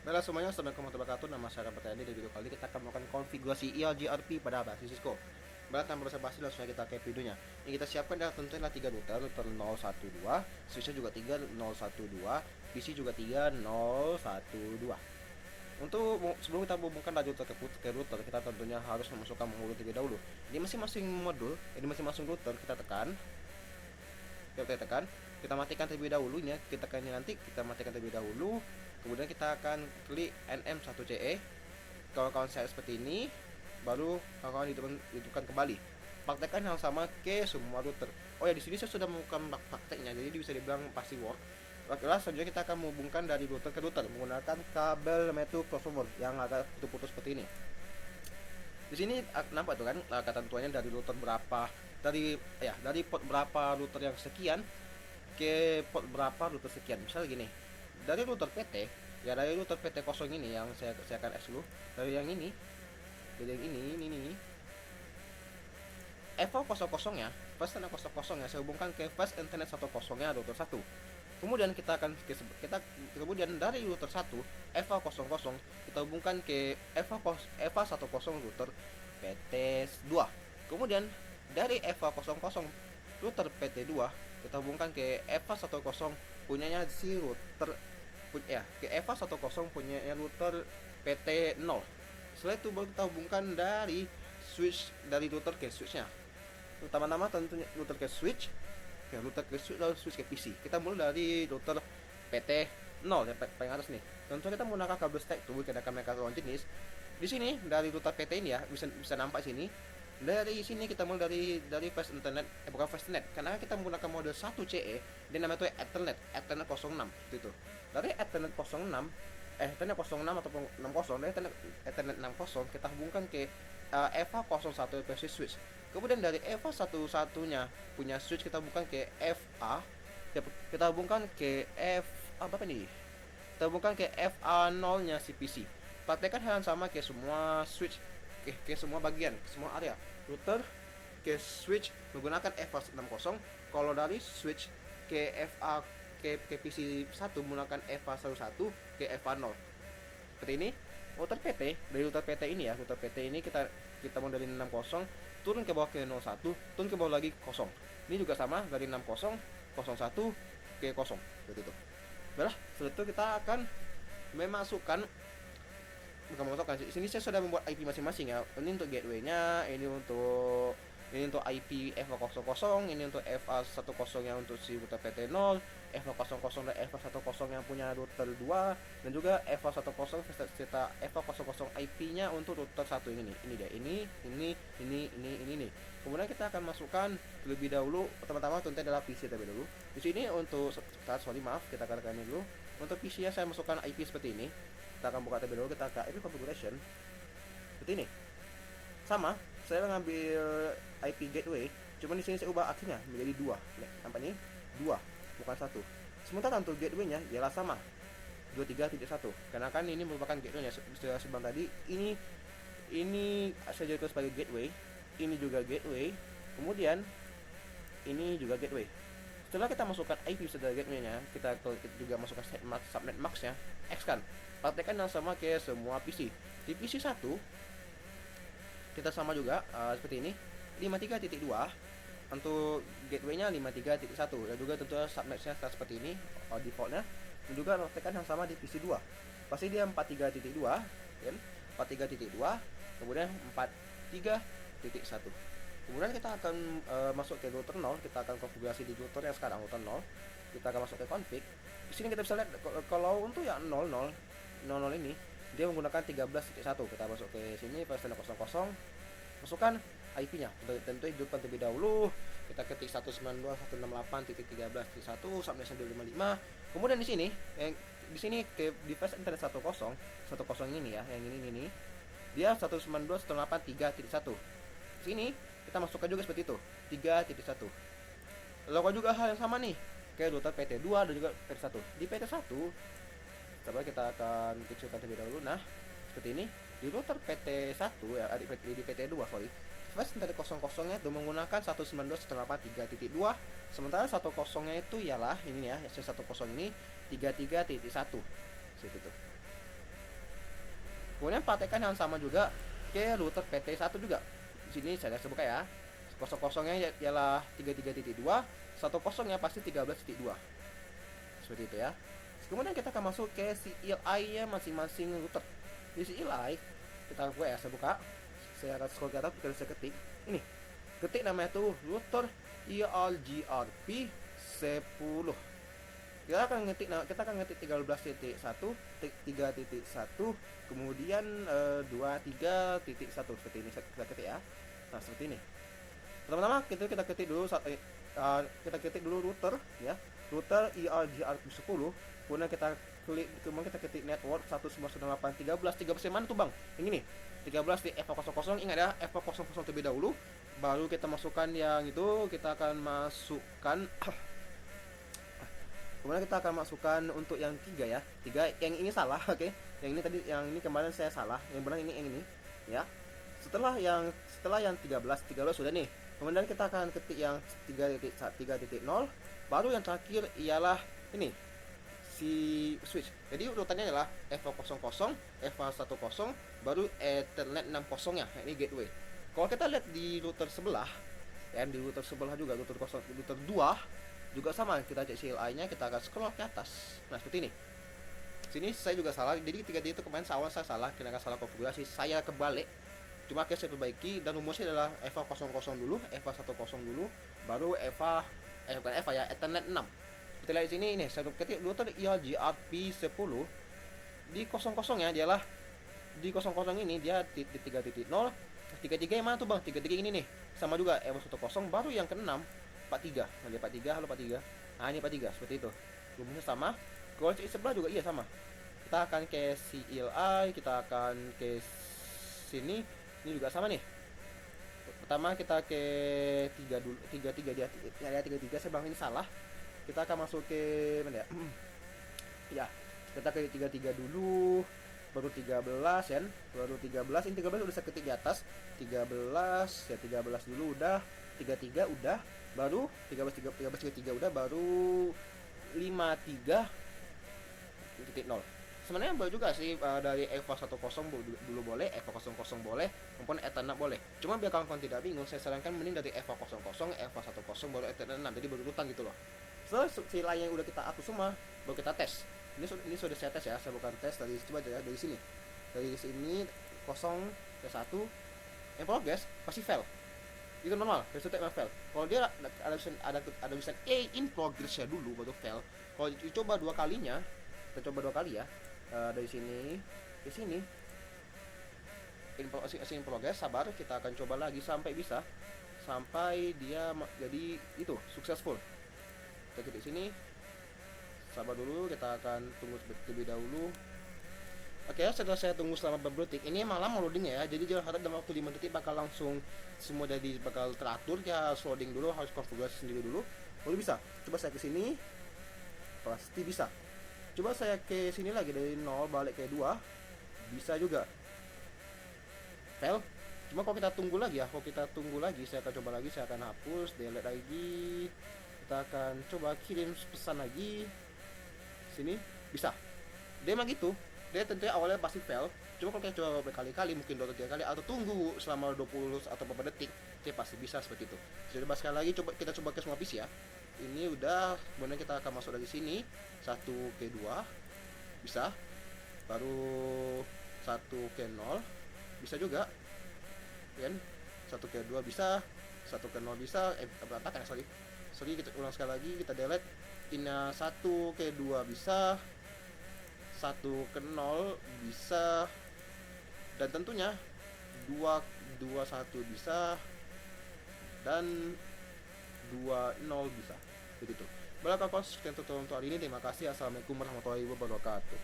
Halo semuanya, assalamualaikum warahmatullahi wabarakatuh. Nama saya Rahmat Riyadi. Di video kali ini kita akan melakukan konfigurasi ELGRP pada basis Cisco. Baik, tanpa basa-basi langsung aja kita ke videonya. Yang kita siapkan adalah tentunya 3 router, router 012, switchnya juga 3012, PC juga 3012. Untuk sebelum kita menghubungkan dari router ke router, kita tentunya harus memasukkan modul terlebih dahulu. Di masing-masing modul, di masing-masing router kita tekan, kita matikan terlebih dahulu ya, kita tekan ini nanti, kita matikan terlebih dahulu. Kemudian kita akan klik NM1CE. Kawan-kawan saya seperti ini, baru kawan-kawan hidupkan kembali. Praktekkan hal sama ke semua router. Oh ya, di sini saya sudah melakukan prakteknya, jadi bisa dibilang pasti work. Baiklah, selanjutnya kita akan menghubungkan dari router ke router menggunakan kabel metu crossover yang agak putus-putus seperti ini. Di sini nampak tuh kan ketentuannya dari router berapa, dari port berapa router yang sekian ke port berapa router sekian. Misal gini, dari router PT, ya dari router PT kosong ini yang saya akan exclude dari yang ini, ini EVO 00 ya, fast internet 00 ya, saya hubungkan ke fast internet 10 nya router 1. Kemudian kemudian dari router 1 EVO 00 kita hubungkan ke EVO 10 router PT 2. Kemudian dari EVO 00 router PT 2 kita hubungkan ke EVO 10 punyanya si router ke EVO 10 punyanya router PT 0. Setelah itu baru kita hubungkan dari router ke switchnya. Pertama-tama tentunya router ke switch, lalu switch ke PC. Kita mulai dari router PT 0 yang paling atas nih. Tentunya kita menggunakan kabel stack tuh karena mereka lawan jenis. Di sini dari router PT ini ya, bisa nampak sini. Dari sini kita mulai dari fast internet, bukan fast internet, karena kita menggunakan mode 1CE dan namanya itu Ethernet 06 itu. Dari Ethernet 06 Ethernet 06 ataupun 60, dari Ethernet 60 kita hubungkan ke EVA 01 versi switch. Kemudian dari EVA 11-nya punya switch kita hubungkan ke FA, kita hubungkan ke FA apa nih? Kita hubungkan ke FA 0-nya CPC. Praktekkan hal yang sama ke semua switch, ke semua bagian, ke semua area. Router ke switch menggunakan FA 60. Kalau dari switch ke FA ke PC 1 menggunakan FA 11 ke FA 0. Seperti ini. Router PT, dari router PT ini ya, router PT ini kita mau dari 60 turun ke bawah ke 01, turun ke bawah lagi 0. Ini juga sama dari 60 01 ke 0 seperti itu. Baiklah, setelah itu kita akan memasukkan di sini saya sudah membuat IP masing-masing ya. Ini untuk gateway-nya, ini untuk IP FA00, ini untuk FA10 yang untuk si router PT 0, FA00 dan FA10 yang punya router 2, dan juga FA10 serta FA00 IP-nya untuk router 1 ini dia. Ini. Kemudian kita akan masukkan terlebih dahulu, pertama-tama tentunya adalah PC terlebih dahulu. Di sini untuk kita akan ini dulu. Untuk PC-nya saya masukkan IP seperti ini. Kita akan buka terlebih dahulu, kita ke IP configuration. Seperti ini. Sama, saya mengambil IP gateway, cuma di sini saya ubah akhirnya menjadi 2. Nampak ini 2, bukan 1. Sementara untuk gateway-nya ialah sama, 23.1. Karena kan ini merupakan gateway-nya sebelum tadi. Ini saya jadikan sebagai gateway, ini juga gateway, kemudian ini juga gateway. Setelah kita masukkan IP sebagai gateway-nya, kita juga masukkan subnet max-nya, X kan. Praktekkan yang sama ke semua PC. Di PC 1 kita sama juga seperti ini, 53.2 untuk gateway-nya 53.1, dan juga tentu subnet-nya seperti ini default-nya. Dan juga praktekkan yang sama di PC 2. Pasti dia 43.2 kan? 43.2, kemudian 43.1. Kemudian kita akan masuk ke router 0, kita akan konfigurasi di router yang sekarang, router 0. Kita akan masuk ke config. Di sini kita bisa lihat kalau untuk yang 00 ini dia menggunakan 13.1. Kita masuk ke sini fast internet 00, masukkan IP-nya. Tentu hidupkan terlebih dahulu. Kita ketik 192.168.13.1 subnet 255. Kemudian di sini di fast internet 10 ini ya, yang ini dia 192.168.3.1. Sini kita masukkan juga seperti itu, 3.1. Lakukan juga hal yang sama nih ke router PT 2 dan juga PT 1. Di PT 1 coba kita akan kecilkan terlebih dahulu. Nah, seperti ini. Di router PT 1 ya, di PT 2 fast internet 00-nya itu menggunakan 192.168.3.2, sementara 10-nya itu ialah ini ya, S10 ini 33.1. Seperti itu. Kemudian praktekkan yang sama juga ke router PT1 juga. Di sini saya sebutkan ya. 00-nya ialah 33.2, 10-nya pasti 13.2. Seperti itu ya. Kemudian kita akan masuk ke CLI-nya masing-masing router. Di CLI kita buka ya, saya buka. Saya akan scroll ke atas, kita bisa ketik. Ini. Ketik namanya tuh router ERGRP 10. Kita akan ngetik 13.1, 3.1, kemudian 23.1 seperti ini kita ketik ya. Nah, seperti ini. Pertama-tama kita ketik dulu router ya. Router ERGRP 10. Kemudian kita ketik network 198.13 mana tuh Bang? Yang ini. 13 di F00. Ingat ya, F00 terlebih dahulu. Baru kita masukkan yang itu, kita akan masukkan kemudian kita akan masukkan untuk yang 3 ya. 3 yang ini salah, oke. Yang ini tadi, yang ini kemarin saya salah. Yang benar yang ini ya. Setelah yang 13 sudah nih. Kemudian kita akan ketik yang 3.0. Baru yang terakhir ialah ini si switch. Jadi urutannya adalah F00, F10, baru Ethernet 60 nya. Ini gateway. Kalau kita lihat di router sebelah, ya di router sebelah juga router 2 juga sama, kita cek CLI-nya, kita akan scroll ke atas. Nah, seperti ini. Sini saya juga salah. Jadi 3 itu kemarin awal saya salah, kena salah konfigurasi. Saya kebalik. Cuma saya perbaiki dan rumusnya adalah FA00 dulu, FA10 dulu, baru bukan FA ya, Ethernet 6. Kita lihat di sini ini, saya ketik router ERGRP 10 di 00-nya dialah di 00 ini dia di 3.0. 33 yang mana tuh Bang? 33 ini nih. Sama juga FA10, baru yang ke-6 43. Nah, 43, halo 43. Nah, ini 43 seperti itu. Rumusnya sama. Kalau cek sebelah juga iya sama. Kita akan ke CLI, kita akan ke sini. Ini juga sama nih. Pertama kita ke 3 dulu, 33 dia. Ya, 33 saya bilang ini salah. Kita akan masuk ke mana ya? Ya, kita ke 33 dulu. Baru 13 ya. Baru 13, ini 13 udah saya ketik di atas. 13, ya 13 dulu udah. 33 udah. Baru 13 udah, baru 53.0. Sebenarnya boleh juga sih, dari FA10 dulu boleh, FA00 boleh, maupun Ethernet boleh. Cuma biar kawan-kawan tidak bingung, saya sarankan mending dari FA00, FA10 baru Ethernet 6, jadi berurutan gitu loh. Setelah CLI yang udah kita atur semua, baru kita tes. Ini sudah saya tes ya, saya bukan tes dari, coba aja ya, dari sini. Dari sini 0 ke 1 yang progress pasti fail. Itu normal, reset fail. Kalau dia ada tulisan A in progress ya dulu baru fail. Kalau dicoba 2 kalinya, kita coba 2 kali ya. Dari sini ke sini in progress, sabar, kita akan coba lagi sampai bisa, sampai dia jadi itu successful. Kita ketik sini, sabar dulu, kita akan tunggu terlebih dahulu. Oke, setelah saya tunggu selama beberapa detik, ini malam loading ya, jadi jangan harap dalam waktu 5 detik bakal langsung semua jadi bakal teratur. Ya harus loading dulu, harus konfigurasi sendiri dulu, baru bisa. Coba saya ke sini, pasti bisa. Coba saya ke sini lagi dari 0 balik ke 2, bisa juga. Fail. Cuma kalau kita tunggu lagi ya, saya akan coba lagi, saya akan hapus, delete lagi. Kita akan coba kirim pesan lagi. Sini bisa. Dia emang gitu. Dia tentunya awalnya pasti fail. Cuma kalau kita coba berkali-kali, mungkin 2-3 kali, atau tunggu selama 20 atau beberapa detik, dia pasti bisa seperti itu. Jadi sekali lagi kita coba ke semua PC ya. Ini udah, kemudian kita akan masuk dari sini 1 ke 2 bisa, baru 1 ke 0 bisa juga kan, 1 ke 2 bisa, 1 ke 0 bisa, berantakan sorry, kita ulang sekali lagi, kita delete. Ini 1 ke 2 bisa, 1 ke 0 bisa, dan tentunya 221 bisa, dan 20 bisa. Begitu. Baiklah kawan, sekian tutorial untuk hari ini. Terima kasih. Assalamualaikum warahmatullahi wabarakatuh.